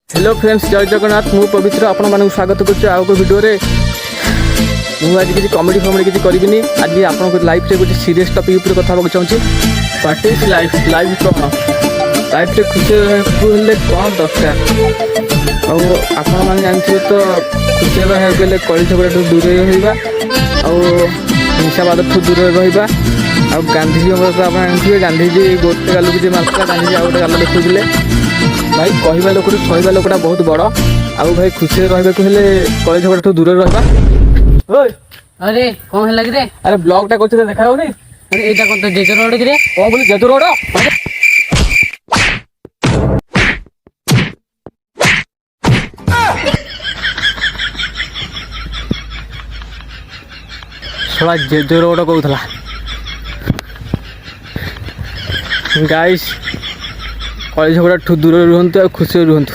Hello friends, जय जगन्नाथ। मु पवित्र आपण मानक स्वागत करुच्ची आउ भिडियो रे। आज किसी कमेडी फमेडी किसी करी आज आप लाइफ रे गोटे सीरीयस टॉपिक ऊपर कथा चाहूँगी। What is life? लाइफ कौन? लाइफ रे खुशी हेल्ले कौन दरकार? आपण मैंने जानते तो खुशी हेल्ले कली झगड़ा दूर रहा, हिंसावाद ठू दूर रहा। गांधीजी जानते गांधीजी गोटे गाल को मार्ला, गांधीजी आउ गोटे गाल देखुले। भाई कहवा लोक सहवा लोकटा बहुत बड़। आउ भाई खुशी रहा कली झगड़ा दूर रहा। अरे कौन है लग रे? अरे ब्लॉग टा करछे देखा होनी। अरे एटा कोन तो जेजर रोड रे? कौन बोली जेजर रोड? साला जेजर रोड कहूला। गाइस कली झगड़ा ठू दूर रुहतु, खुशी रुहतु।